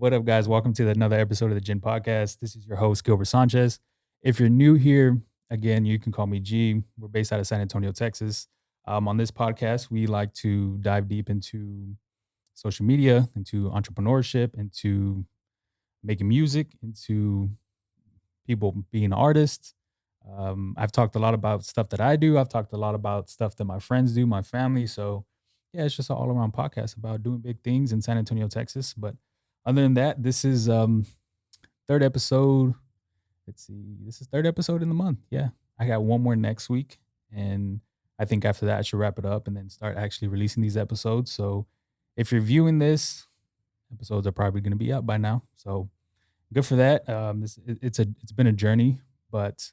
What up, guys? Welcome to another episode of the Gin Podcast. This is your host, Gilbert Sanchez. If you're new here, again, you can call me G. We're based out of San Antonio, Texas. On this podcast, we like to dive deep into social media, into entrepreneurship, into making music, into people being artists. I've talked a lot about stuff that I do. I've talked a lot about stuff that my friends do, my family. So, yeah, it's just an all around podcast about doing big things in San Antonio, Texas. But other than that, this is third episode. Let's see, this is third episode in the month. Yeah, I got one more next week, and I think after that I should wrap it up and then start actually releasing these episodes. So, if you're viewing this, episodes are probably going to be up by now. So, good for that. It's been a journey, but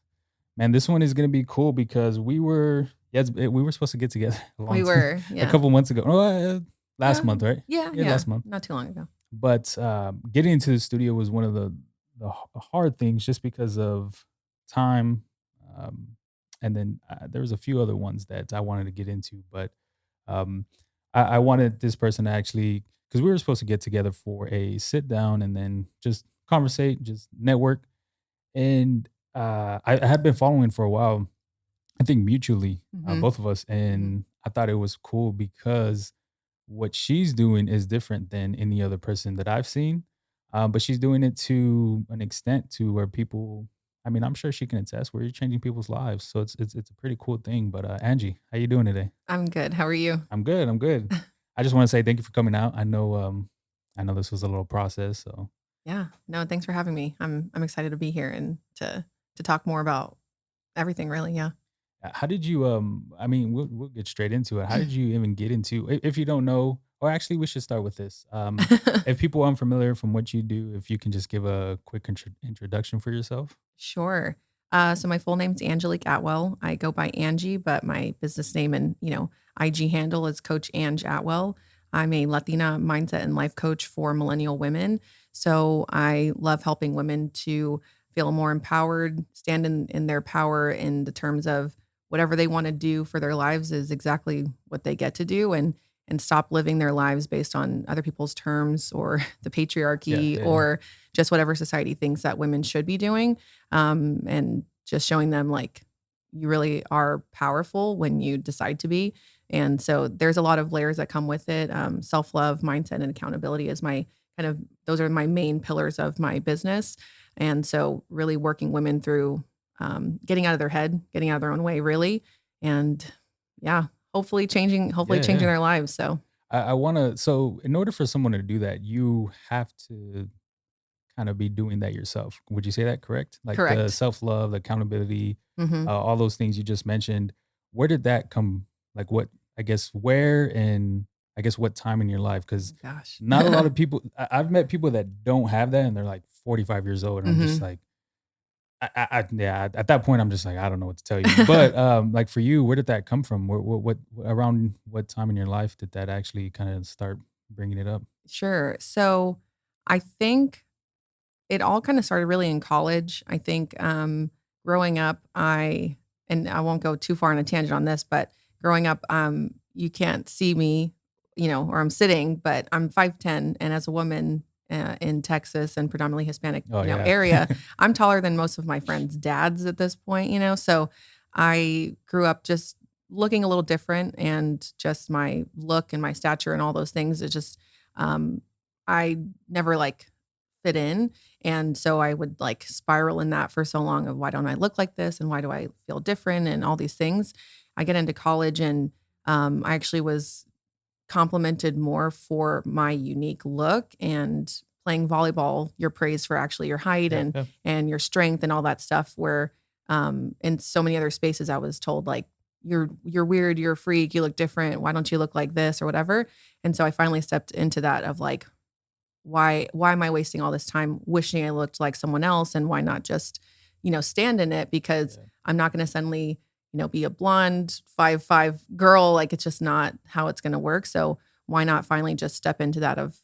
man, this one is going to be cool because we were we were supposed to get together We were, a yeah. couple months ago. Oh, last month, right? Yeah, Yeah, last month. not too long ago. But getting into the studio was one of the hard things, just because of time, um, and then there was a few other ones that I wanted to get into, but um, I wanted this person to actually, because we were supposed to get together for a sit down and then just conversate, just network, and I had been following for a while. I think mutually, Mhm, both of us, mhm. and I thought it was cool because what she's doing is different than any other person that I've seen. But she's doing it to an extent to where people, I mean, I'm sure she can attest, where you're changing people's lives. So it's a pretty cool thing. But Angie, how you doing today? I'm good, how are you? I'm good. I'm good. I just want to say thank you for coming out. I know this was a little process. So Yeah, no, thanks for having me. I'm excited to be here and to talk more about everything really, yeah. how did you? I mean, we'll get straight into it. How did you even get into? If you don't know, or actually, we should start with this. If people are unfamiliar from what you do, if you can just give a quick introduction for yourself. Sure. So my full name's Angelique Atwell. I go by Angie, but my business name and, IG handle is Coach Ange Atwell. I'm a Latina mindset and life coach for millennial women. So I love helping women to feel more empowered, stand in their power in the terms of whatever they want to do for their lives is exactly what they get to do and stop living their lives based on other people's terms or the Yeah, patriarchy yeah, yeah. or just whatever society thinks that women should be doing, and just showing them like you really are powerful when you decide to be. And so there's a lot of layers that come with it. Self love, mindset, and accountability is my kind of those are my main pillars of my business. And so really working women through getting out of their head, getting out of their own way, really, and yeah, hopefully Yeah, changing yeah. their lives. So I want to. So, in order for someone to do that, you have to kind of be doing that yourself. Would you say that correct? Like the correct. self love, the accountability, Hmm. all those things you just mentioned. Where did that come? Like, what? I guess where and I guess what time in your life? Because Gosh. not a lot of people. I've met people that don't have that, and they're like 45 years old, and I'm just Hmm. like, yeah. At that point, I'm just like, I don't know what to tell you. But like for you, where did that come from? What around what time in your life did that actually kind of start bringing it up? Sure. So I think it all kind of started really in college. I think growing up, and I won't go too far on a tangent on this, but growing up, you can't see me, or I'm sitting, but I'm 5'10", and as a woman in Texas and predominantly Hispanic, Oh yeah. area, I'm taller than most of my friends' dads at this point. So I grew up just looking a little different, and just my look and my stature and all those things. It just um, I never like fit in. And so I would like spiral in that for so long of why don't I look like this and why do I feel different and all these things. I get into college, and I actually was complimented more for my unique look, and playing volleyball, you're praised for actually your height Yeah, and yeah. and your strength and all that stuff, where in so many other spaces I was told like you're weird, you're a freak, you look different, why don't you look like this or whatever. And so I finally stepped into that of like why am I wasting all this time wishing I looked like someone else, and why not just, stand in it, because Yeah. I'm not going to suddenly, be a blonde 5'5" girl. Like it's just not how it's going to work. So why not finally just step into that of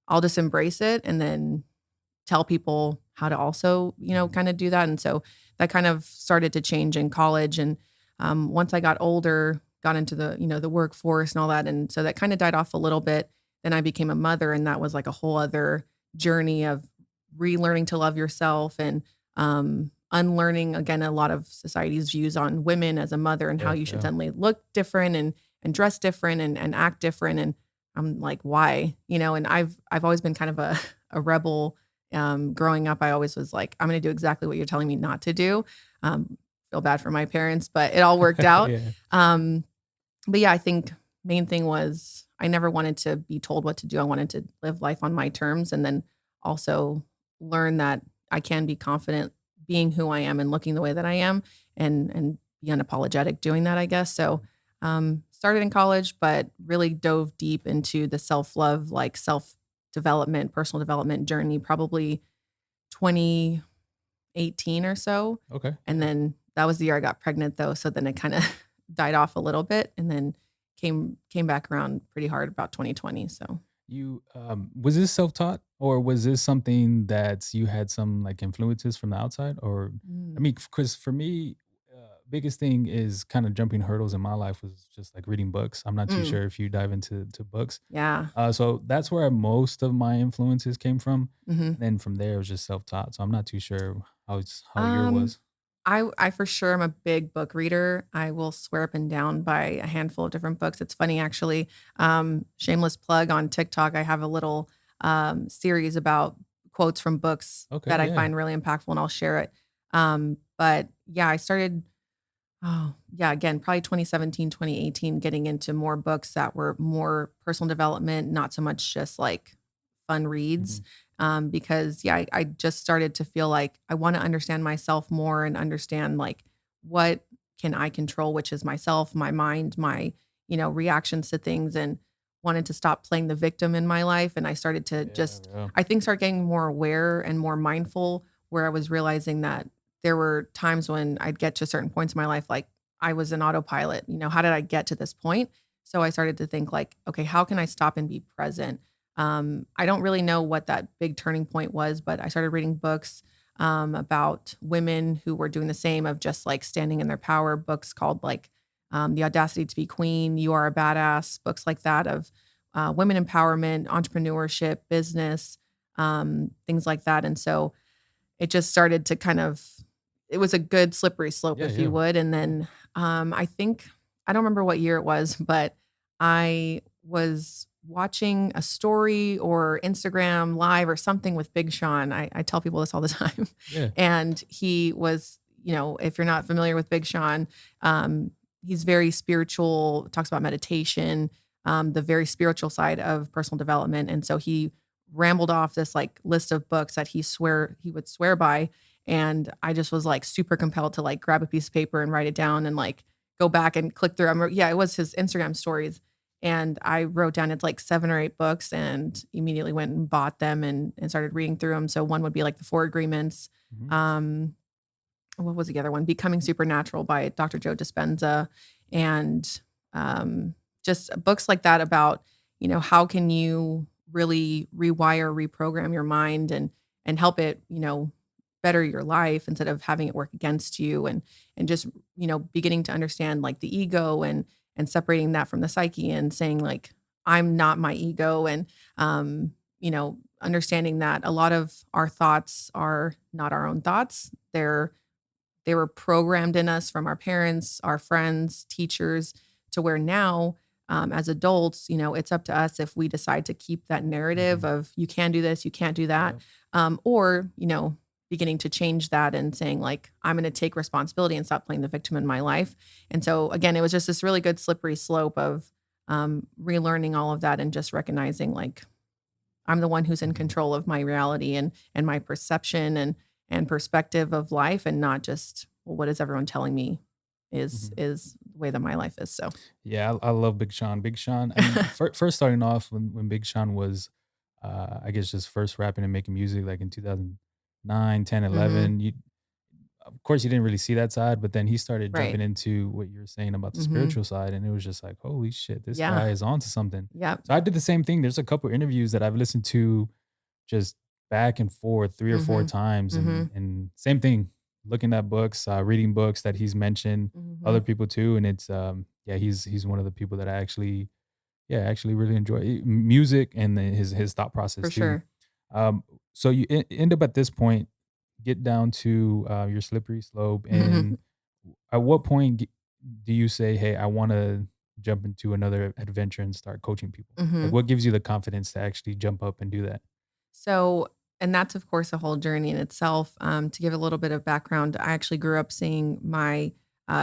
I'll just embrace it and then tell people how to also, Mhm. kind of do that. And so that kind of started to change in college. And once I got older, got into the workforce and all that. And so that kind of died off a little bit. Then I became a mother, and that was like a whole other journey of relearning to love yourself and unlearning again a lot of society's views on women as a mother and how Yeah, you should yeah. suddenly look different and dress different and act different. And I'm like, why? And I've always been kind of a rebel. Growing up, I always was like, I'm going to do exactly what you're telling me not to do. Feel bad for my parents, but it all worked out. Yeah. Um, but yeah, I think main thing was I never wanted to be told what to do. I wanted to live life on my terms and then also learn that I can be confident being who I am and looking the way that I am and be unapologetic doing that, I guess. So started in college, but really dove deep into the self-love, like self-development, personal development journey, probably 2018 or so. Okay. And Yeah. then that was the year I got pregnant though. So then it kind of died off a little bit and then came back around pretty hard about 2020. So You was this self-taught or was this something that you had some like influences from the outside? Or I mm, mean, because for me, biggest thing is kind of jumping hurdles in my life was just like reading books. I'm not too mm, sure if you dive into books. yeah. So that's where most of my influences came from. hmm And then from there it was just self-taught. So I'm not too sure how your Um, was. I for sure am a big book reader. I will swear up and down by a handful of different books. It's funny actually. Shameless plug on TikTok. I have a little series about quotes from books Okay, that I yeah. find really impactful, and I'll share it. But yeah, I started. Oh yeah, again, probably 2017, 2018, getting into more books that were more personal development, not so much just like fun reads. Mhm. Because yeah, I just started to feel like I want to understand myself more and understand like what can I control, which is myself, my mind, my, reactions to things and wanted to stop playing the victim in my life. And I started to Yeah, just, yeah. I think, start getting more aware and more mindful where I was realizing that there were times when I'd get to certain points in my life, like I was an autopilot. How did I get to this point? So I started to think like, okay, how can I stop and be present? I don't really know what that big turning point was, but I started reading books about women who were doing the same of just like standing in their power. Books called like The Audacity to Be Queen, You Are a Badass, books like that of women empowerment, entrepreneurship, business, things like that. And so it just started to kind of, it was a good slippery slope, Yeah, if you yeah. would. And Yeah. then I think, I don't remember what year it was, but I was watching a story or Instagram live or something with Big Sean. I tell people this all the time. Yeah. And he was, if you're not familiar with Big Sean, he's very spiritual, talks about meditation, the very spiritual side of personal development. And so he rambled off this like list of books that he would swear by. And I just was like super compelled to like grab a piece of paper and write it down and like go back and click through. Yeah, it was his Instagram stories. And I wrote down it's like 7 or 8 books and immediately went and bought them and started reading through them. So one would be like the Four Agreements. Mhm. Um, what was the other one? Becoming Supernatural by Dr. Joe Dispenza. And just books like that about, how can you really rewire, reprogram your mind and help it, better your life instead of having it work against you and just, beginning to understand like the ego and separating that from the psyche and saying like, I'm not my ego and understanding that a lot of our thoughts are not our own thoughts. They were programmed in us from our parents, our friends, teachers, to where now, as adults, it's up to us if we decide to keep that narrative Mhm. of you can do this, you can't do that, Yep. or beginning to change that and saying like I'm going to take responsibility and stop playing the victim in my life. And so again, it was just this really good slippery slope of relearning all of that and just recognizing like I'm the one who's in Mhm. control of my reality and my perception and perspective of life and not just, well, what is everyone telling me Mhm. is the way that my life is. So Yeah, I love Big Sean. Big Sean, I mean, first starting off when Big Sean was, I guess, just first rapping and making music, like in 2009, 10, mhm. 11. You, of course, you didn't really see that side, but then he started Right. jumping into what you were saying about the Mhm. spiritual side, and it was just like, holy shit, this Yeah. guy is onto something. Yep. So I did the same thing. There's a couple interviews that I've listened to just back and forth 3 or 4 Mhm. times, Mhm. and same thing, looking at books, reading books that he's mentioned, other Mhm. people too, and it's, yeah, he's one of the people that I actually, yeah, actually really enjoy music and then his thought process For too. sure. Um, so you end up at this point, get down to your slippery slope, and Mhm. at what point do you say, "Hey, I want to jump into another adventure and start coaching people"? Like, Mhm. what gives you the confidence to actually jump up and do that? So, and that's of course a whole journey in itself. To give a little bit of background, I actually grew up seeing my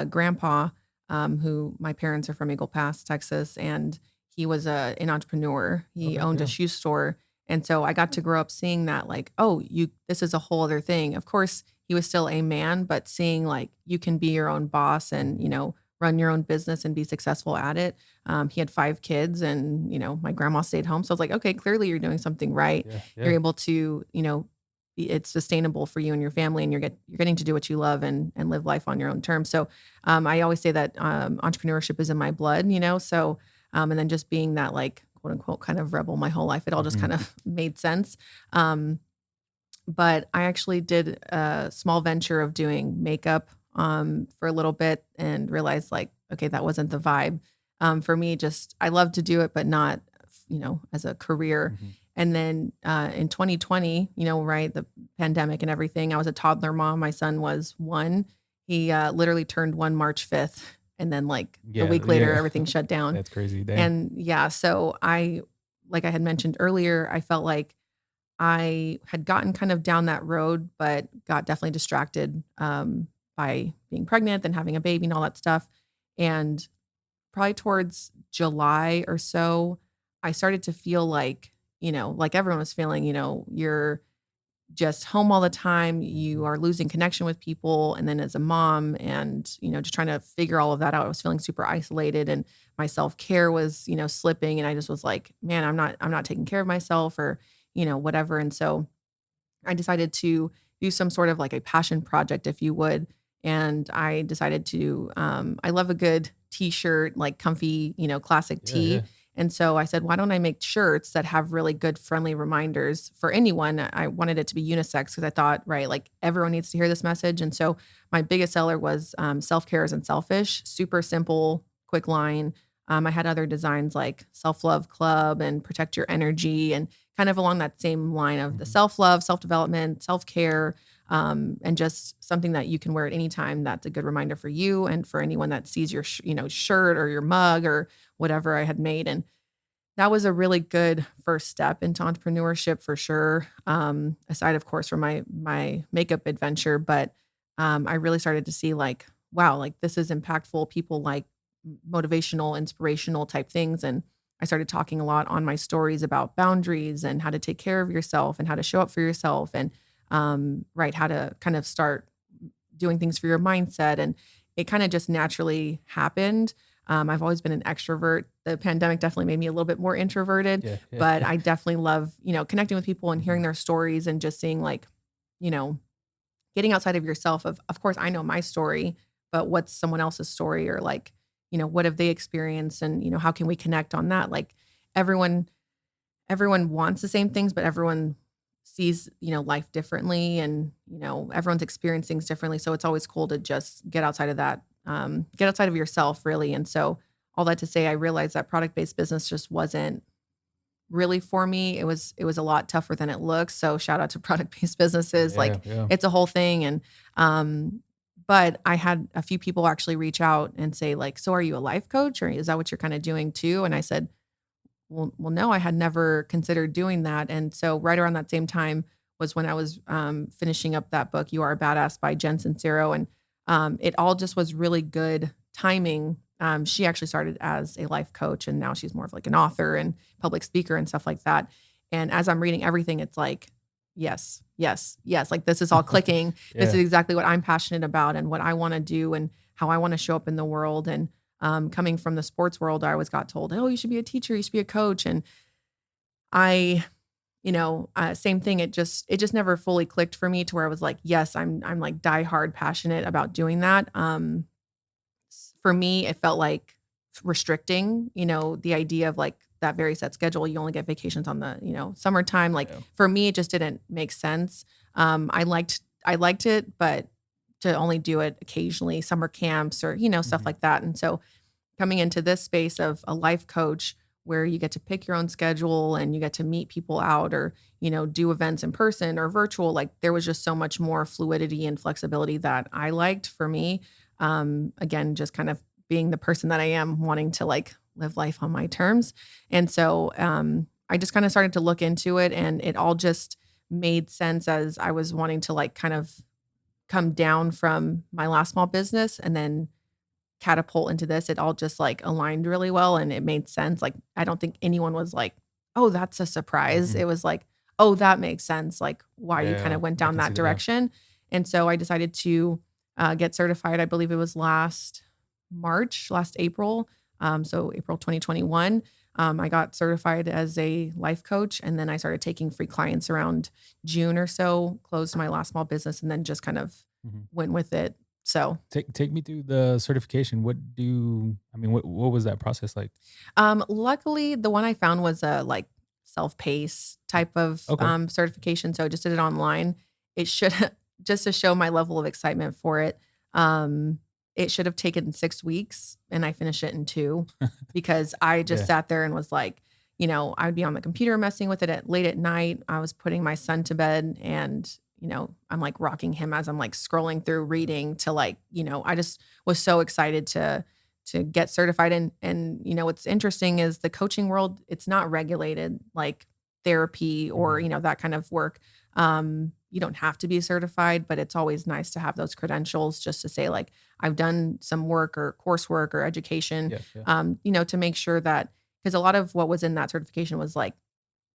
grandpa, who my parents are from Eagle Pass, Texas, and he was an entrepreneur. He Okay, owned a yeah, shoe store, and so I got to grow up seeing that, like, oh, you, this is a whole other thing. Of course, he was still a man, but seeing like you can be your own boss and mhm, run your own business and be successful at it. He had 5 kids, and my grandma stayed home, so I was like, okay, clearly you're doing something right. yeah, You're yeah, able to, it's sustainable for you and your family, and you're getting to do what you love and live life on your own terms. So, I always say that entrepreneurship is in my blood, so, and then just being that, like, quote unquote kind of rebel my whole life, it all just mhm, kind of made sense. Um, but I actually did a small venture of doing makeup for a little bit and realized, like, okay, that wasn't the vibe. For me, just I love to do it, but not, as a career. mhm. And then in 2020, right, the pandemic and everything, I was a toddler mom. My son was 1. He literally turned 1 March 5th. And then, like, a Yeah, week later, yeah. everything shut down. That's crazy. Dang. And yeah, so like I had mentioned earlier, I felt like I had gotten kind of down that road, but got definitely distracted by being pregnant and having a baby and all that stuff. And probably towards July or so, I started to feel like, like everyone was feeling, you're just home all the time. You Mhm. are losing connection with people. And then as a mom and, just trying to figure all of that out, I was feeling super isolated, and my self-care was, slipping. And I just was like, man, I'm not taking care of myself, or, whatever. And so I decided to do some sort of like a passion project, if you would. And I decided to, I love a good t-shirt, like comfy, classic Yeah, yeah. tee. And so I said, why don't I make shirts that have really good, friendly reminders for anyone? I wanted it to be unisex because I thought, right, like everyone needs to hear this message. And so my biggest seller was self care isn't selfish, super simple, quick line. I had other designs like self love club and protect your energy, and kind of along that same line of the Mhm. self-love, self-development, self-care, and just something that you can wear at any time. That's a good reminder for you and for anyone that sees your, shirt or your mug or whatever I had made. And that was a really good first step into entrepreneurship for sure. Aside, of course, from my makeup adventure, but I really started to see, like, wow, like this is impactful. People like motivational, inspirational type things, and I started talking a lot on my stories about boundaries and how to take care of yourself and how to show up for yourself, and right, how to kind of start doing things for your mindset. And it kind of just naturally happened. I've always been an extrovert. The pandemic definitely made me a little bit more introverted, Yeah, yeah. but I definitely love, connecting with people and hearing Mhm. their stories and just seeing, like, you know, getting outside of yourself. Of course, I know my story, but what's someone else's story, or like, what have they experienced, and how can we connect on that? Like, everyone everyone wants the same things, but everyone sees, life differently, and, everyone's experiencing things differently. So it's always cool to just get outside of that, get outside of yourself, really. And so all that to say, I realized that product-based business just wasn't really for me. It was a lot tougher than it looks. So shout out to product-based businesses. Yeah, Like, yeah. it's a whole thing. And but I had a few people actually reach out and say, like, so are you a life coach, or is that what you're kind of doing too? And I said, well, no, I had never considered doing that. And so right around that same time was when I was finishing up that book, You Are a Badass by Jen Sincero. And it all just was really good timing. She actually started as a life coach, and now she's more of like an author and public speaker and stuff like that. And as I'm reading everything, it's like, yes, yes, yes. Like, this is all clicking. This Yeah. is exactly what I'm passionate about and what I want to do and how I want to show up in the world. And coming from the sports world, I always got told, "Oh, you should be a teacher, you should be a coach." And I, same thing. It just never fully clicked for me to where I was like, "Yes, I'm like diehard passionate about doing that." For me, it felt like restricting. The idea of like that very set schedule. You only get vacations on the summertime. Like, Yeah. for me, it just didn't make sense. I liked it, but to only do it occasionally, summer camps or stuff Mhm. like that. And so coming into this space of a life coach where you get to pick your own schedule and you get to meet people out or, do events in person or virtual. Like there was just so much more fluidity and flexibility that I liked for me. Again, just kind of being the person that I am, wanting to like live life on my terms. And so I just kind of started to look into it and it all just made sense as I was wanting to like kind of come down from my last small business and then catapult into this. It all just like aligned really well and it made sense. Like I don't think anyone was like, "Oh, that's a surprise." Mhm. It was like, "Oh, that makes sense." Like why you kind Yeah, of went I down can see that that. Yeah. direction. And so I decided to get certified. I believe it was last April. So April 2021. I got certified as a life coach and then I started taking free clients around June or so, closed my last small business and then just kind of Mhm. went with it. So Take me through the certification. I mean, what was that process like? Luckily, the one I found was a like self-pace type of Okay. certification. So I just did it online. It should just to show my level of excitement for it. Um, it should have taken 6 weeks, and I finished it in two because I just Yeah. sat there and was like, I'd be on the computer messing with it at late at night. I was putting my son to bed, and I'm like rocking him as I'm like scrolling through reading to like, I just was so excited to get certified and what's interesting is the coaching world, it's not regulated like therapy or Mhm. that kind of work. You don't have to be certified, but it's always nice to have those credentials just to say like I've done some work or coursework or education. Yeah, yeah. To make sure that, because a lot of what was in that certification was like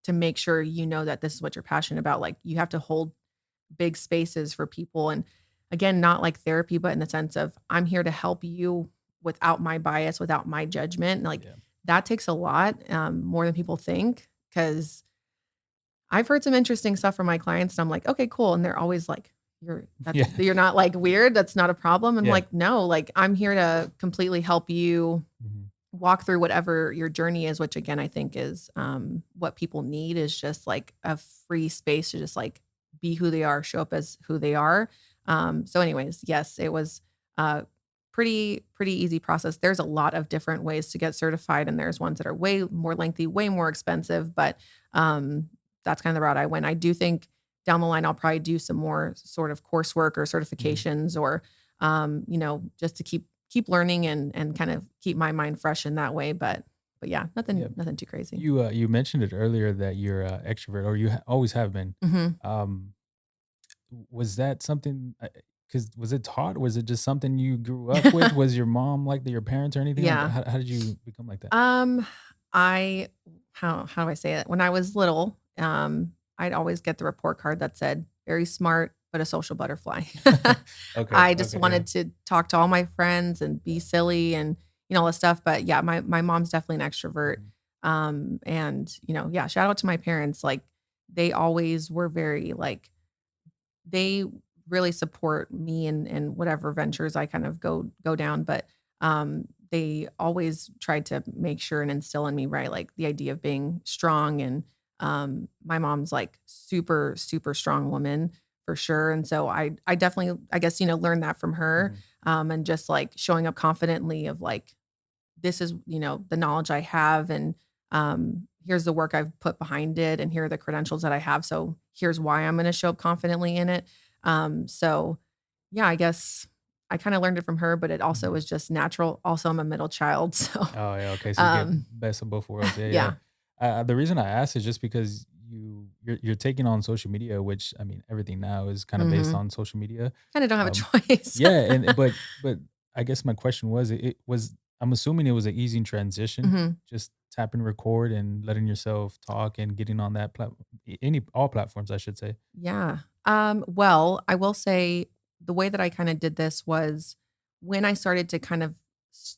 to make sure that this is what you're passionate about. Like you have to hold big spaces for people. And again, not like therapy, but in the sense of I'm here to help you without my bias, without my judgment. Like Yeah. that takes a lot, more than people think. Cause I've heard some interesting stuff from my clients. And I'm like, okay, cool. And they're always like, Yeah. you're not like weird. That's not a problem. And Yeah. like, no, like I'm here to completely help you Mhm. walk through whatever your journey is, which again, I think is what people need is just like a free space to just like be who they are, show up as who they are. So anyways, yes, it was a pretty easy process. There's a lot of different ways to get certified and there's ones that are way more lengthy, way more expensive, but that's kind of the route I went. I do think down the line I'll probably do some more sort of coursework or Mhm. certifications or just to keep learning and kind of keep my mind fresh in that way. But yeah, Yeah. nothing too crazy. You mentioned it earlier that you're a extrovert or always have been. Mhm. Um, was that something? Because was it taught? Was it just something you grew up with? Was your mom like that? Your parents or anything like that? Yeah. How did you become like that? Um, I how do I say it? When I was little, I'd always get the report card that said very smart but a social butterfly. Okay. I just Okay. Yeah. wanted to talk to all my friends and be silly and all this stuff. But yeah, my mom's definitely an extrovert. Mhm. And yeah, shout out to my parents. Like they always were very like they really support me and whatever ventures I kind of go down, but they always tried to make sure and instill in me, right, like the idea of being strong and my mom's like super super strong woman for sure, and so I definitely I guess learned that from her, Mhm. and just like showing up confidently of like this is the knowledge I have and here's the work I've put behind it and here are the credentials that I have, so here's why I'm going to show up confidently in it. So yeah, I guess I kind of learned it from her, but it also Mhm. was just natural. Also, I'm a middle child, so Oh, yeah, okay, so you get um best of both worlds. Yeah, yeah. yeah, The reason I asked is just because you're taking on social media, which I mean, everything now is kind of based mhm. on social media. Kind of don't have a Um, choice. yeah, and but I guess my question was, it was I'm assuming it was an easy transition, Mhm. just tapping record and letting yourself talk and getting on that any all platforms, I should say. Yeah. Well, I will say the way that I kind of did this was when I started to kind of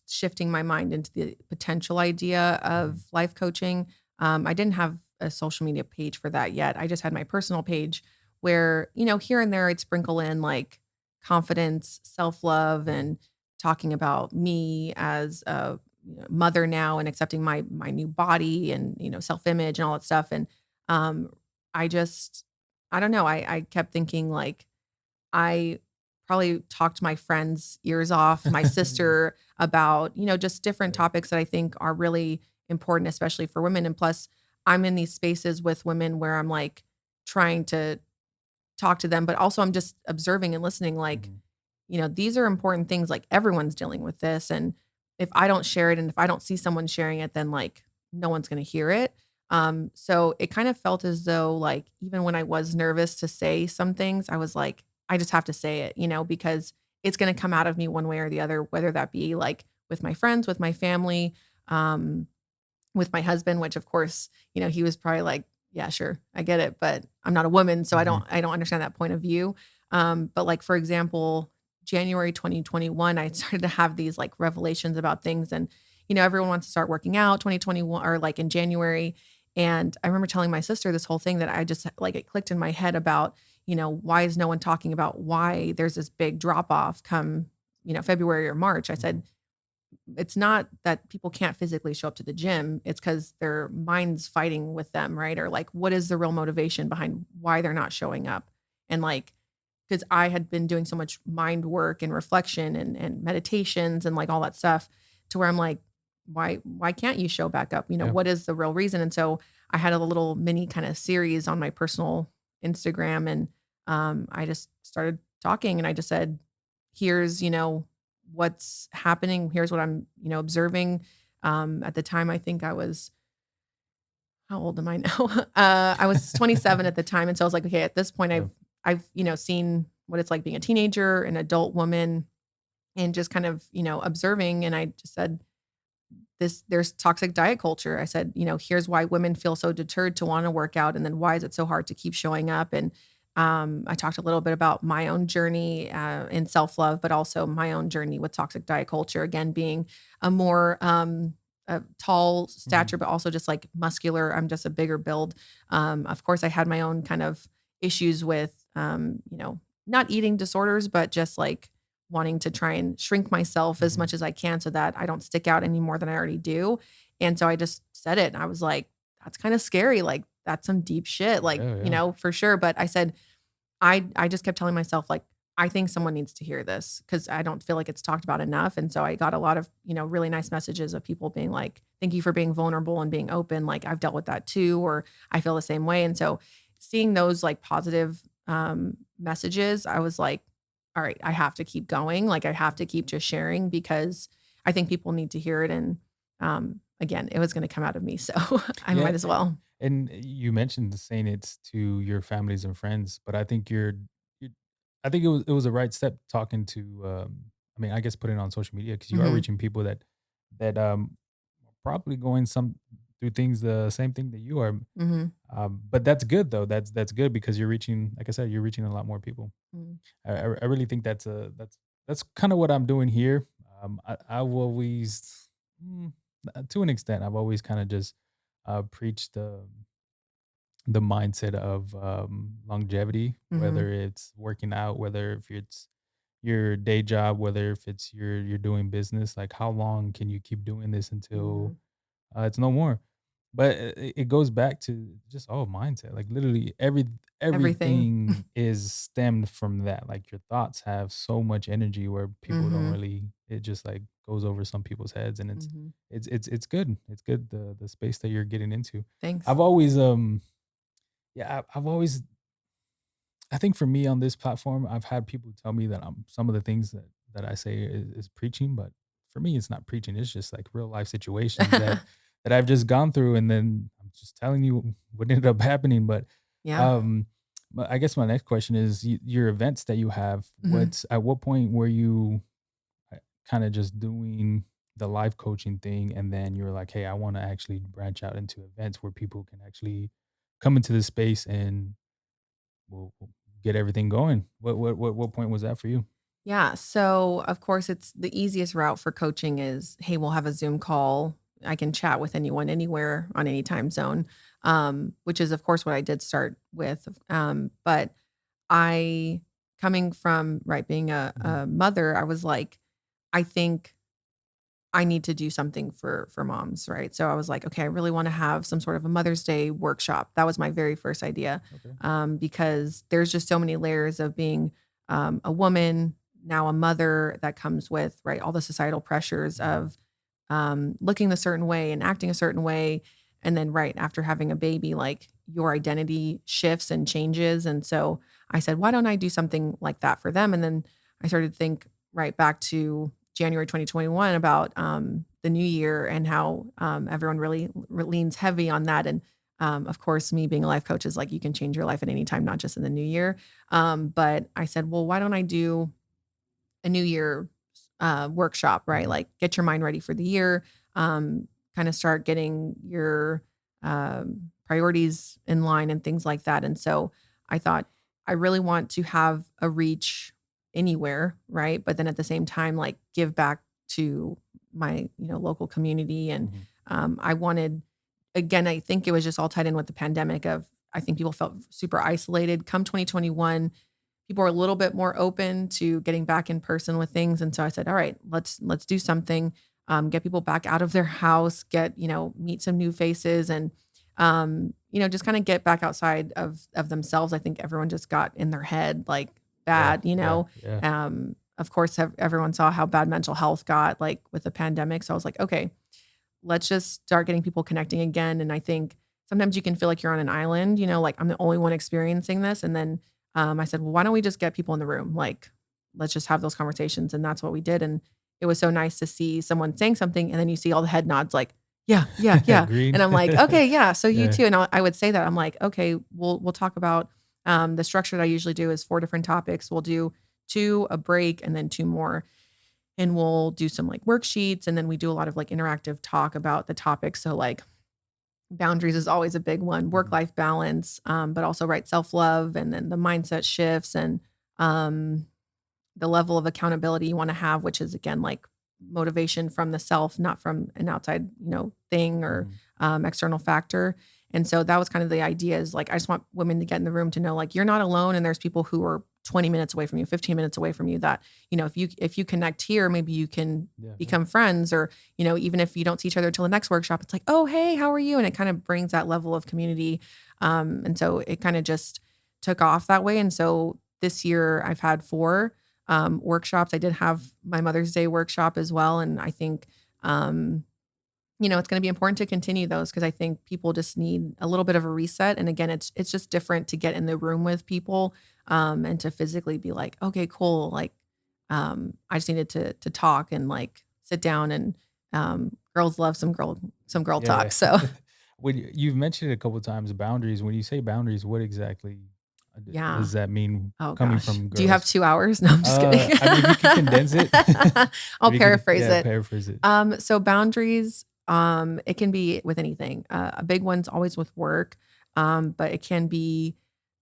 shifting my mind into the potential idea Mhm. of life coaching. I didn't have a social media page for that yet. I just had my personal page where, here and there I'd sprinkle in like confidence, self love, Mhm. and talking about me as a mother now and accepting my new body and self image and all that stuff. And um, I just I don't know. I kept thinking like I probably talked my friends' ears off, my Yeah. sister about, just different Right. topics that I think are really important, especially for women. And plus, I'm in these spaces with women where I'm like trying to talk to them, but also I'm just observing and listening. Like, Mhm. these are important things. Like everyone's dealing with this. And if I don't share it and if I don't see someone sharing it, then like no one's going to hear it. So it kind of felt as though like even when I was nervous to say some things, I was like, I just have to say it, because it's going to come out of me one way or the other, whether that be like with my friends, with my family, um, with my husband, which of course, he was probably like, yeah, sure, I get it, but I'm not a woman, so I don't Mhm. I don't understand that point of view. But like for example, January 2021, I started to have these like revelations about things and everyone wants to start working out 2021 or like in January. And I remember telling my sister this whole thing that I just like it clicked in my head about, why is no one talking about why there's this big drop off come, February or March. I Mhm. said, it's not that people can't physically show up to the gym. It's because their mind's fighting with them, right? Or like, what is the real motivation behind why they're not showing up? And like, because I had been doing so much mind work and reflection and meditations and like all that stuff to where I'm like, why can't you show back up? Yeah. What is the real reason? And so I had a little mini kind of series on my personal Instagram and I just started talking and I just said, here's, what's happening. Here's what I'm, observing. At the time, I think I was, how old am I now? I was 27 at the time. And so I was like, okay, at this point, Yeah. I've, seen what it's like being a teenager, an adult woman, and just kind of, observing. And I just said, there's toxic diet culture. I said, here's why women feel so deterred to want to work out. And then why is it so hard to keep showing up? And I talked a little bit about my own journey in self love, but also my own journey with toxic diet culture. Again, being a more a tall Mhm. stature, but also just like muscular. I'm just a bigger build. Of course, I had my own kind of issues with, not eating disorders, but just like wanting to try and shrink myself as Mhm. much as I can so that I don't stick out any more than I already do. And so I just said it and I was like, that's kind of scary. Like that's some deep shit, like, Yeah, yeah. for sure. But I said, I just kept telling myself, like, I think someone needs to hear this because I don't feel like it's talked about enough. And so I got a lot of, really nice messages of people being like, thank you for being vulnerable and being open. Like I've dealt with that too, or I feel the same way. And so seeing those like positive messages, I was like, all right, I have to keep going. Like I have to keep just sharing because I think people need to hear it. And again, it was going to come out of me. So I Yeah, might as well. and you mentioned saying it's to your families and friends, but I think you I think it was a right step talking to, I mean, I guess putting it on social media because you are Hmm. reaching people that are probably going some through things the same thing that you are. Hmm. But that's good though. That's good because you're reaching, like I said, you're reaching a lot more people. Hmm. I really think that's kind of what I'm doing here. I've always, mm, to an extent, I've always kind of just preached the mindset of longevity, Hmm. whether it's working out, whether if it's your day job, whether if it's you're doing business. Like, how long can you keep doing this until Hmm. it's no more? But it goes back to just all mindset. Like literally Everything. everything is stemmed from that. Like your thoughts have so much energy where people don't Hmm. really. It just like goes over some people's heads, and it's Hmm. it's it's it's good. It's good the space that you're getting into. Thanks. I've always yeah I've always, I think for me on this platform, I've had people tell me that some of the things that I say is preaching, but for me, it's not preaching. It's just like real life situations that I've just gone through, and then I'm just telling you what ended up happening. Yeah. Um, but I guess my next question is your events that you have. Mhm. At what point were you kind of just doing the life coaching thing, and then you were like, hey, I want to actually branch out into events where people can actually come into this space and we'll get everything going. What point was that for you? Yeah. So, of course, it's the easiest route for coaching is, hey, we'll have a Zoom call. I can chat with anyone, anywhere, on any time zone, which is, of course, what I did start with. But I, coming from, right, being Mhm. a mother, I was like, I think I need to do something for moms, right? So I was like, okay, I really want to have some sort of a Mother's Day workshop. That was my very first idea, Okay. because there's just so many layers of being a woman, now a mother that comes with right all the societal pressures Mhm. of looking a certain way and acting a certain way. And then right after having a baby, like your identity shifts and changes. And so I said, why don't I do something like that for them? And then I started to think right back to January 2021 about the new year and how everyone really leans heavy on that. And of course, me being a life coach is like, you can change your life at any time, not just in the new year. But I said, well, why don't I do a new year workshop, right? Mhm. Like get your mind ready for the year, kind of start getting your priorities in line and things like that. And so I thought I really want to have a reach anywhere, right? But then at the same time, like give back to my, local community. And Mhm. I wanted, again, I think it was just all tied in with the pandemic of, I think people felt super isolated. Come 2021, people are a little bit more open to getting back in person with things. And so I said, all right, let's do something, get people back out of their house, meet some new faces and, just kind of get back outside of themselves. I think everyone just got in their head like Yeah, bad, yeah, yeah. of course, everyone saw how bad mental health got like with the pandemic. So I was like, okay, let's just start getting people connecting again. And I think sometimes you can feel like you're on an island, like I'm the only one experiencing this. And then I said, well, why don't we just get people in the room? Like, let's just have those conversations. And that's what we did. And it was so nice to see someone saying something. And then you see all the head nods, like, yeah, yeah, yeah. Agreed. And I'm like, okay, yeah. So you Yeah. too. And I would say that I'm like, okay, we'll talk about the structure that I usually do is 4 different topics. We'll do 2, a break, and then 2 more and we'll do some like worksheets and then we do a lot of like interactive talk about the topic. So like boundaries is always a big one, work Mhm. life balance, but also right self love and then the mindset shifts and um, the level of accountability you want to have, which is again like motivation from the self, not from an outside thing or Mhm. external factor. And so that was kind of the idea is like I just want women to get in the room to know like you're not alone and there's people who are 20 minutes away from you, 15 minutes away from you that if you connect here maybe you can Yeah, yeah. become friends or even if you don't see each other till the next workshop it's like, oh hey, how are you? And it kind of brings that level of community. And so it kind of just took off that way. And so this year I've had 4 workshops. I did have my Mother's Day workshop as well. And I think, it's going to be important to continue those because I think people just need a little bit of a reset. And again, it's just different to get in the room with people and to physically be like, okay, cool. Like, I just needed to talk and like sit down and girls love some girl Yeah. talk. So When you've mentioned it a couple of times, boundaries. When you say boundaries, what exactly yeah. does that mean Oh coming gosh. from Do you have girls? 2 hours? No, I'm just kidding. I mean, if you could condense it, I'll if you could, paraphrase yeah, it. paraphrase it. So boundaries, it can be with anything. A big one's always with work, but it can be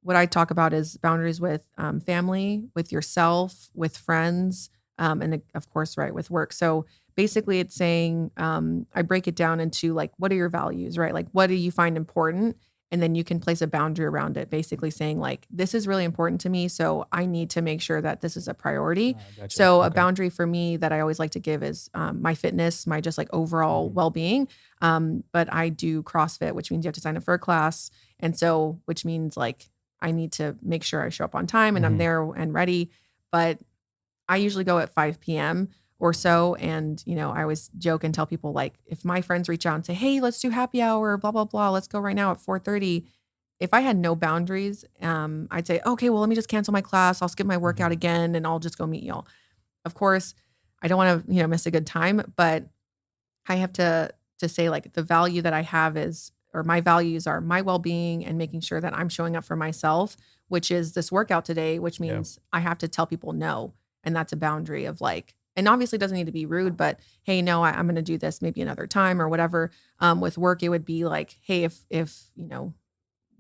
what I talk about is boundaries with family, with yourself, with friends, and of course, right, with work. So basically, it's saying I break it down into like, what are your values, right? Like, what do you find important? And then you can place a boundary around it, basically saying like, this is really important to me, so I need to make sure that this is a priority. Gotcha. So a Okay. boundary for me that I always like to give is my fitness, my just like overall Mhm. well-being. But I do CrossFit, which means you have to sign up for a class. And so, which means like I need to make sure I show up on time and I'm Mhm. there and ready. But I usually go at 5 p.m. or so. And, I always joke and tell people like, if my friends reach out and say, hey, let's do happy hour, blah, blah, blah, let's go right now at 4:30. If I had no boundaries, I'd say, okay, well, let me just cancel my class. I'll skip my workout Mhm. again and I'll just go meet y'all. Of course, I don't want to, miss a good time, but I have to say like the value that I have is or my values are my well-being and making sure that I'm showing up for myself, which is this workout today, which Yeah. means I have to tell people no. And that's a boundary of like, and obviously it doesn't need to be rude, but hey, no, I'm going to do this maybe another time or whatever. With work, it would be like, hey, if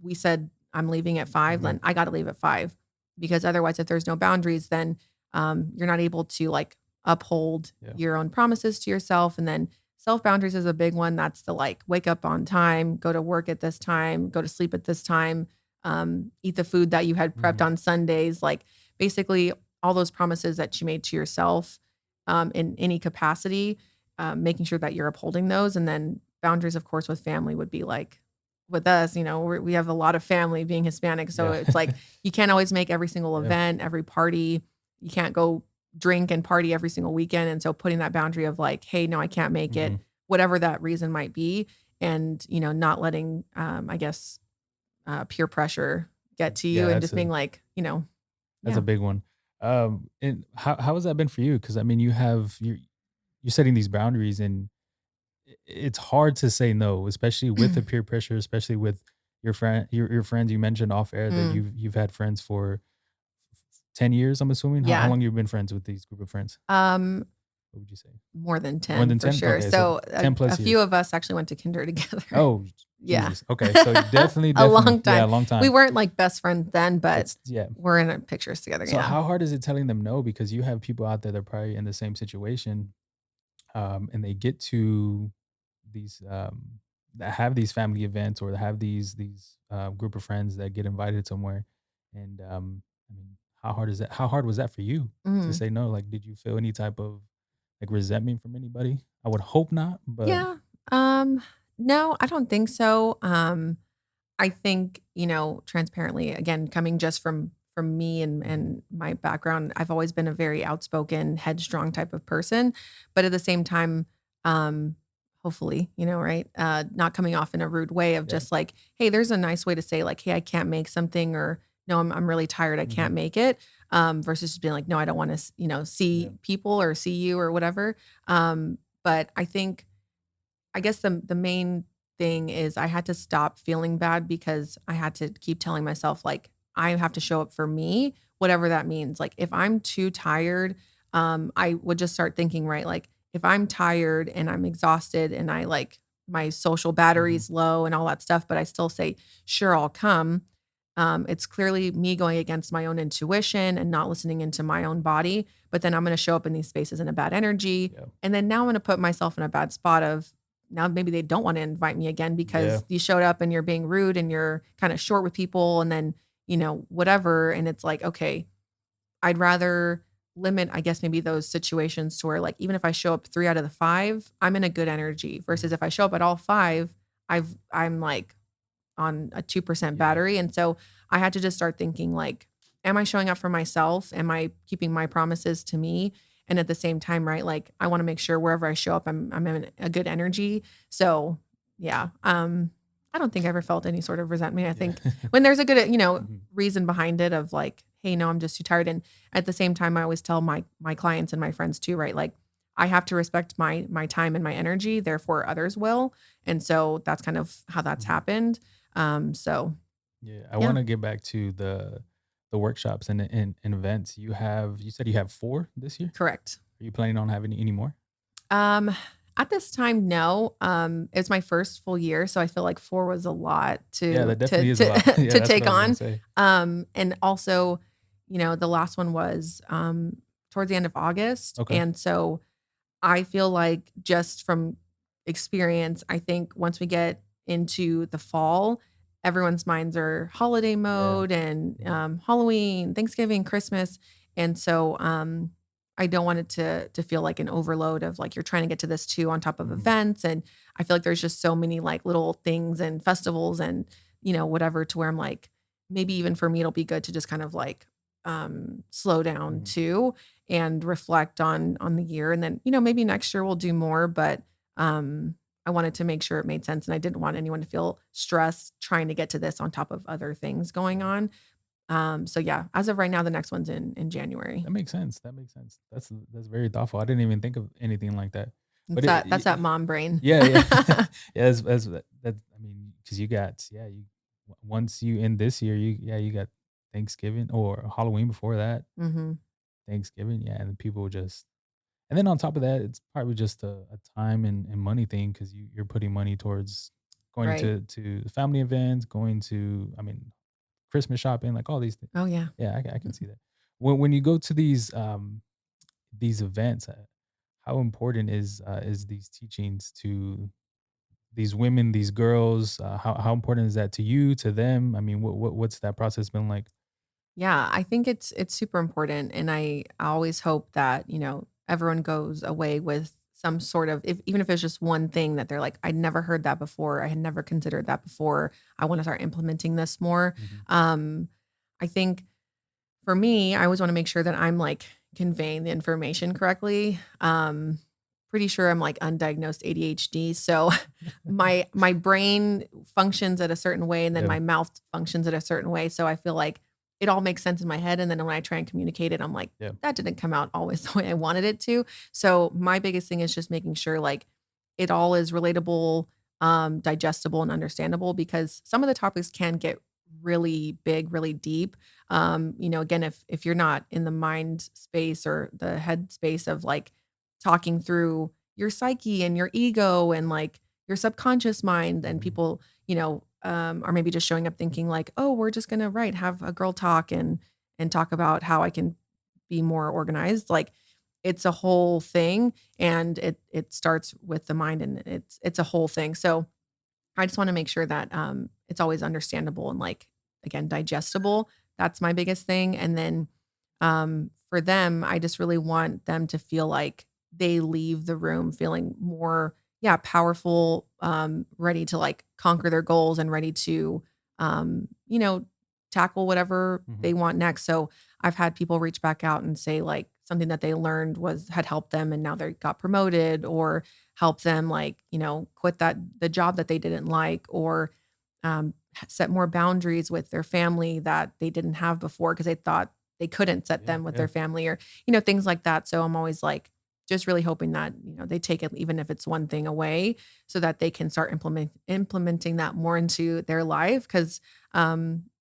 we said I'm leaving at 5, Mhm. then I got to leave at 5 because otherwise, if there's no boundaries, then you're not able to like uphold Yeah. your own promises to yourself. And then self boundaries is a big one. That's the like wake up on time, go to work at this time, go to sleep at this time, eat the food that you had prepped Mhm. on Sundays. Like basically all those promises that you made to yourself in any capacity, making sure that you're upholding those. And then boundaries, of course, with family would be like with us, we have a lot of family being Hispanic. So Yeah. it's like you can't always make every single Yeah. event, every party. You can't go, drink and party every single weekend. And so putting that boundary of like, hey, no, I can't make it, Mhm. whatever that reason might be. And, not letting, I guess, peer pressure get to Yeah, you and just being like, that's a yeah. big one. And how has that been for you? Because I mean, you're setting these boundaries, and it's hard to say no, especially with the peer pressure, especially with your friends. You mentioned off air that Mm, you've had friends for 10 years. I'm assuming. How yeah. long you been friends with these group of friends? Um, What would you say? More than More 10 than for 10? sure. Okay, so So a, 10 a plus few years. of us actually went to kinder together. Oh, Yeah. Jesus. Okay, so definitely, A definitely, long yeah, time. a long We time. weren't like best friends then, but That's yeah. we're in pictures together. So Yeah. how hard is it telling them no? Because you have people out there that are probably in the same situation, and they get to these that have these family events, or that have these group of friends that get invited somewhere, and I mean, how hard is that? How hard was that for you to Mhm. say no? Like, did you feel any type of like resentment from anybody? I would hope not, but Yeah. Um, no, I don't think so. I think, transparently, again, coming just from me mhm, and my background, I've always been a very outspoken, headstrong type of person. But at the same time, um, hopefully, right? Not coming off in a rude way of yeah, just like, hey, there's a nice way to say, like, hey, I can't make something, or no, I'm really tired, I can't mhm, make it. Versus just being like, no, I don't want to, yeah, see people or see you or whatever. But I guess the main thing is I had to stop feeling bad because I had to keep telling myself, like, I have to show up for me, whatever that means. Like, if I'm too tired, I would just start thinking, right? Like, if I'm tired and I'm exhausted and I like my social mhm, battery's low and all that stuff, but I still say, sure, I'll come. It's clearly me going against my own intuition and not listening into my own body. But then I'm going to show up in these spaces in a bad energy. yeah, And then now I'm going to put myself in a bad spot of, now maybe they don't want to invite me again yeah, because you showed up and you're being rude and you're kind of short with people and then, whatever. And it's like, okay, I'd rather limit, I guess, maybe those situations to where, like, even if I show up 3 out of the 5, I'm in a good energy versus mhm, if I show up at all 5, I'm like on a 2% yeah, battery. And so I had to just start thinking, like, am I showing up for myself? Am I keeping my promises to me? And at the same time, right, like, I want to make sure wherever I show up, I'm in a good energy. So yeah, I don't think I ever felt any sort of resentment. I yeah, think when there's a good, mhm, reason behind it of like, hey, no, I'm just too tired. And at the same time, I always tell my clients and my friends too, right? Like, I have to respect my time and my energy, therefore others will. And so that's kind of how that's mhm. happened. So Yeah, I yeah, wanna get back to the workshops and events. You said you have 4 this year? correct. Are you planning on having any more? Um, at this time, no. It's my first full year, so I feel like 4 was a lot Yeah, to that to definitely is a lot. to Yeah, to that's what take I was gonna on. say. And also, the last one was towards the end of August, Okay. and so I feel like just from experience, I think once we get into the fall, everyone's minds are holiday Yeah. mode and Mhm. Halloween, Thanksgiving, Christmas. And so I don't want it to feel like an overload of like you're trying to get to this too on top of Mhm. events. And I feel like there's just so many like little things and festivals and whatever to where I'm like, maybe even for me it'll be good to just kind of like slow down Mhm. too and reflect on the year. And then, maybe next year we'll do more, but I wanted to make sure it made sense and I didn't want anyone to feel stressed trying to get to this on top of other things going Yeah. on. So yeah, as of right now, the next one's in January. That makes sense, that makes sense. That's very thoughtful. I didn't even think of anything like that. It's But it that's that mom brain. yeah, yeah. Yeah, that I mean, because you got yeah, you once you end this year, you got Thanksgiving or Halloween before that, Hmm. Thanksgiving, yeah, and then people just and then on top of that, it's probably just a time and money thing because you're putting money towards going Right. to family events, going to I mean, Christmas shopping, like all these things. Oh yeah. Yeah, I can see that. When you go to these events, how important is these teachings to these women, these girls? How important is that to you, to them? I mean, what's that process been like? Yeah, I think it's super important, and I always hope that everyone goes away with some sort of, if even if it's just one thing that they're like, I'd never heard that before, I had never considered that before. I want to start implementing this more. Mhm. I think for me, I always want to make sure that I'm like conveying the information correctly. Pretty sure I'm like undiagnosed ADHD. So my brain functions at a certain way and then Yeah. my mouth functions at a certain way. So I feel like it all makes sense in my head. And then when I try and communicate it, I'm like, Yeah. that didn't come out always the way I wanted it to. So my biggest thing is just making sure like it all is relatable, digestible and understandable, because some of the topics can get really big, really deep. Again, if you're not in the mind space or the head space of like talking through your psyche and your ego and like your subconscious mind, and Mhm. people, are maybe just showing up thinking like, oh, we're just gonna have a girl talk and talk about how I can be more organized. Like it's a whole thing, and it starts with the mind, and it's a whole thing. So I just want to make sure that it's always understandable and like again digestible. That's my biggest thing. And then for them, I just really want them to feel like they leave the room feeling more, yeah, powerful, ready to like conquer their goals and ready to, tackle whatever they Mhm. want next. So I've had people reach back out and say like something that they learned had helped them and now they got promoted, or help them like, quit the job that they didn't like, or set more boundaries with their family that they didn't have before because they thought they couldn't set Yeah. them with Yeah. their family, or, things like that. So I'm always like, just really hoping that, they take it, even if it's one thing away, so that they can start implementing that more into their life. Cause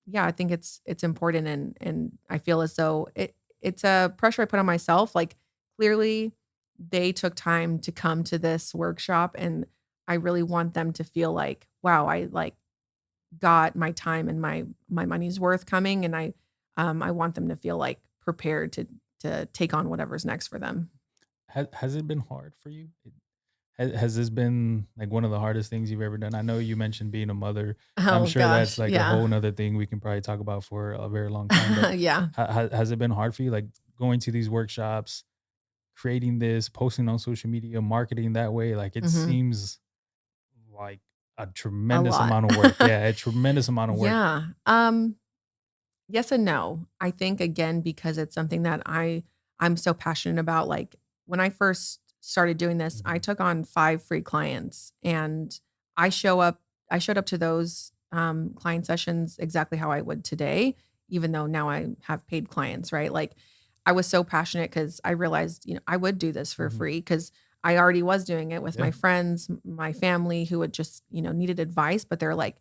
yeah, I think it's important, and I feel as though it's a pressure I put on myself. Like clearly they took time to come to this workshop, and I really want them to feel like, wow, I like got my time and my money's worth coming, and I want them to feel like prepared to take on whatever's next for them. Has it been hard for you? Has this been like one of the hardest things you've ever done? I know you mentioned being a mother, and I'm Oh sure that's gosh, like a yeah. whole nother thing we can probably talk about for a very long time. But Yeah. has it been hard for you, like going to these workshops, creating this, posting on social media, marketing that way? Like it Mhm. seems like a A tremendous lot. amount of work. Yeah, a tremendous amount of work. Yeah. Yes and no. I think again because it's something that I'm so passionate about. Like when I first started doing this, I Mhm. took on 5 free clients, and I show up I showed up to those client sessions exactly how I would today, even though now I have paid clients, right? Like I was so passionate because I realized, I would do this for Mhm. free because I already was doing it with Yeah. my friends, my family who had just, needed advice, but they're like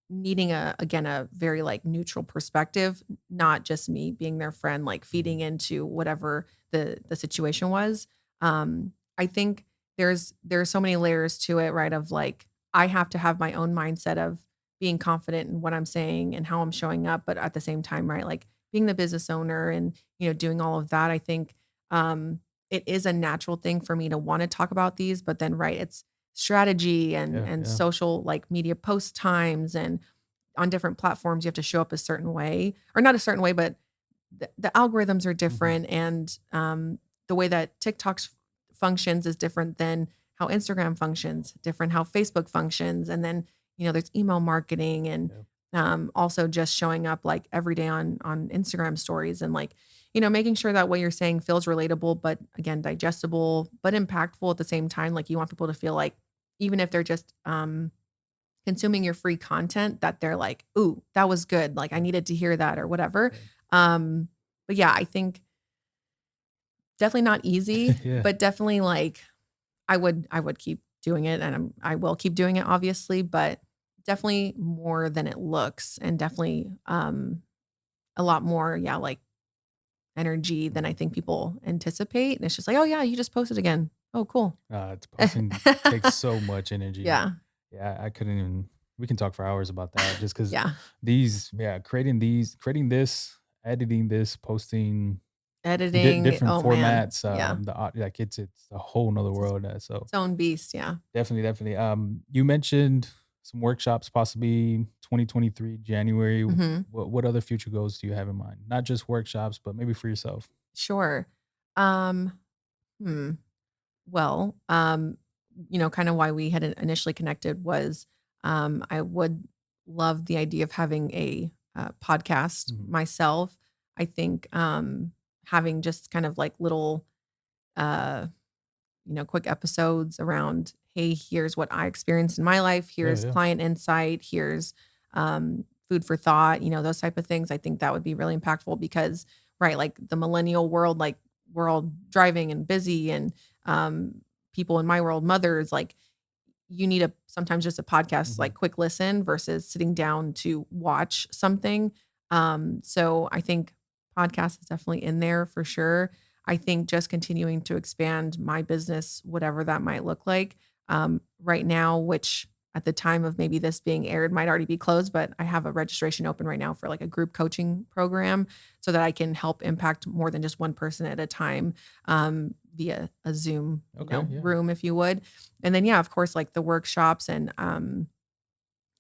needing a very, like, neutral perspective, not just me being their friend, like, feeding Mhm. into whatever the situation was. I think there's so many layers to it, right, of, like, I have to have my own mindset of being confident in what I'm saying and how I'm showing up, but at the same time, right, like, being the business owner and, doing all of that, I think, it is a natural thing for me to wanna talk about these, but then, right, it's strategy and Yeah. and Yeah. social, like, media post times, and on different platforms, you have to show up a certain way, or not a certain way, but the algorithms are Mhm. different, and the way that functions is different than how Instagram functions, different how Facebook functions, and then there's email marketing, and Yeah. also just showing up like every day on Instagram stories, and like making sure that what you're saying feels relatable, but again digestible, but impactful at the same time. Like you want people to feel like even if they're just consuming your free content, that they're like, "Ooh, that was good. Like, I Yeah. needed to hear that," or whatever. Yeah. Um, but yeah, I think definitely not easy, Yeah. but definitely like I would keep doing it, and I will keep doing it obviously, but definitely more than it looks, and definitely a lot more, yeah, like energy than I Mhm. think people anticipate. And it's just like, "Oh yeah, you just posted again. Oh, cool." It's posting takes so much energy. Yeah. Yeah, I couldn't even we can talk for hours about that just because Yeah. creating this, editing this, posting Editing, different oh man. formats, Yeah. like it's a whole nother It's world, so its own beast, yeah. definitely. You mentioned some workshops, possibly 2023 January. Mhm. What other future goals do you have in mind? Not just workshops, but maybe for yourself. Sure. Um, hmm. Well, kind of why we had initially connected was I would love the idea of having a podcast Mhm. myself. I think having just kind of like little, uh, quick episodes around, hey, here's what I experienced in my life. Yeah, Here's yeah. client insight. Here's food for thought, those type of things. I think that would be really impactful because, right, like the millennial world, like we're all driving and busy and people in my world, mothers, like you need a sometimes just a podcast, Mhm. like quick listen versus sitting down to watch something. So I think podcast is definitely in there for sure. I think just continuing to expand my business, whatever that might look like, right now, which at the time of maybe this being aired might already be closed, but I have a registration open right now for like a group coaching program so that I can help impact more than just one person at a time via a Zoom, Okay, yeah. room, if you would. And then, yeah, of course, like the workshops and,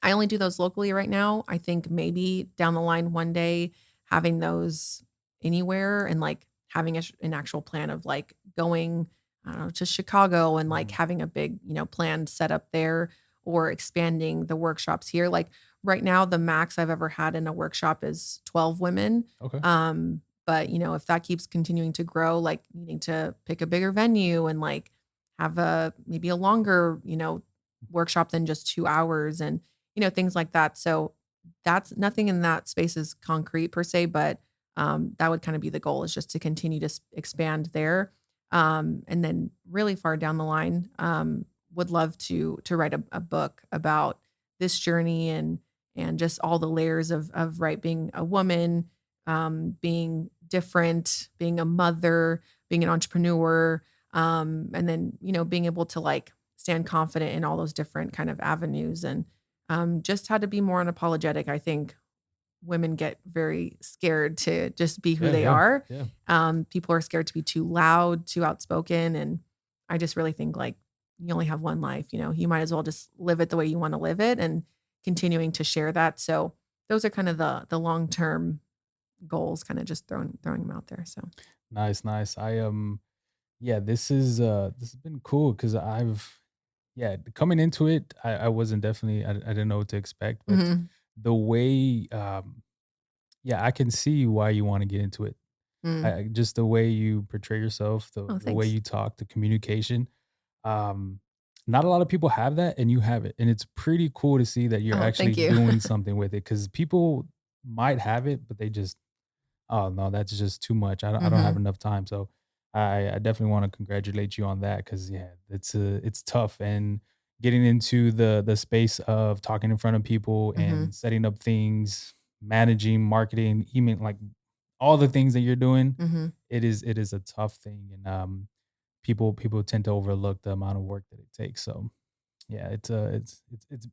I only do those locally right now. I think maybe down the line one day having those anywhere and like having an actual plan of like going, I don't know, to Chicago and like Mhm. having a big, plan set up there or expanding the workshops here. Like right now, the max I've ever had in a workshop is 12 women. Okay. But if that keeps continuing to grow, like needing to pick a bigger venue and like have a maybe a longer, workshop than just 2 hours and things like that. So that's nothing in that space is concrete per se, but that would kind of be the goal is just to continue to expand there. And then really far down the line, would love to write a book about this journey and just all the layers of right being a woman, being different, being a mother, being an entrepreneur, and then being able to like stand confident in all those different kind of avenues and just how to be more unapologetic. I think women get very scared to just be who Yeah, they yeah, are. yeah. People are scared to be too loud, too outspoken. And I just really think like you only have one life, you might as well just live it the way you want to live it and continuing to share that. So those are kind of the long-term goals, kind of just throwing them out there. So Nice, nice. Yeah, this has been cool because yeah, coming into it, I wasn't definitely I didn't know what to expect, but mhm. the way yeah, I can see why you want to get into it. Mm. Just the way you portray yourself, Oh, the way thanks. you talk, the communication. Um, Not a lot of people have that, and you have it, and it's pretty cool to see that you're Oh, actually thank you. doing something with it. Because people might have it, but they just, oh no, that's just too much. I don't have Mhm. enough time. So I definitely want to congratulate you on that because yeah, it's tough and getting into the space of talking in front of people Mhm. and setting up things, managing, marketing, even like all the things that you're doing. Mhm. It is a tough thing, and people tend to overlook the amount of work that it takes. So yeah,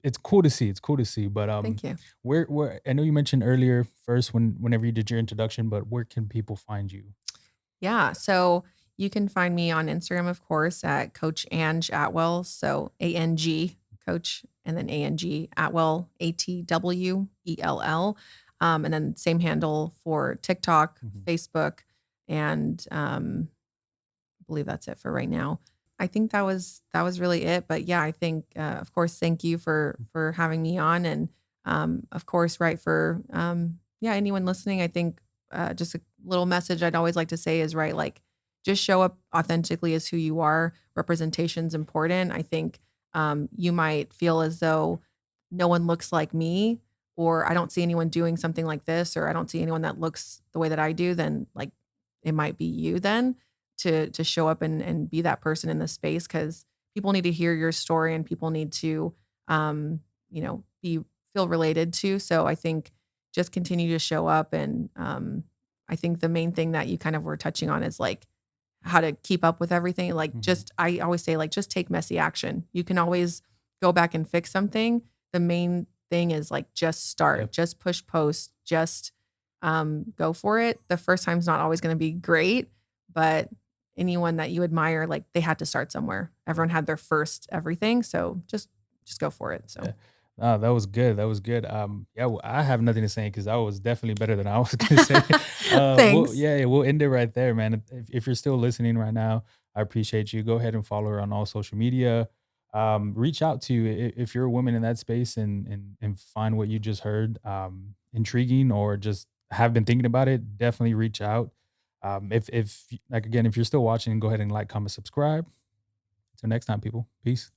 it's cool to see. It's cool to see. But Thank you. where I know you mentioned earlier first whenever you did your introduction, but where can people find you? Yeah. So you can find me on Instagram, of course, at Coach Ange Atwell. So ANG Coach and then ANG Atwell, ATWELL. And then same handle for TikTok, Mhm. Facebook, and I believe that's it for right now. I think that was really it. But yeah, I think of course, thank you for having me on, and of course, right for yeah anyone listening. I think just a little message I'd always like to say is right, like just show up authentically as who you are. Representation's important. I think you might feel as though no one looks like me, or I don't see anyone doing something like this, or I don't see anyone that looks the way that I do. Then like it might be you then to show up and be that person in this space because people need to hear your story and people need to be feel related to. So I think just continue to show up and I think the main thing that you kind of were touching on is like how to keep up with everything. Like Mhm. just I always say like just take messy action. You can always go back and fix something. The main thing is like just Yeah. start, just push post, just go for it. The first time's not always going to be great, but anyone that you admire, like they had to start somewhere. Yeah. Everyone had their first everything, so just go for it. So Yeah. That was good. That was good. Yeah, well, I have nothing to say because that was definitely better than I was gonna say. Well, thanks. yeah, yeah, we'll end it right there, man. If you're still listening right now, I appreciate you. Go ahead and follow her on all social media. Reach out to you if you're a woman in that space and find what you just heard intriguing or just have been thinking about it. Definitely reach out. If like again, if you're still watching, go ahead and like, comment, subscribe. Until next time, people. Peace.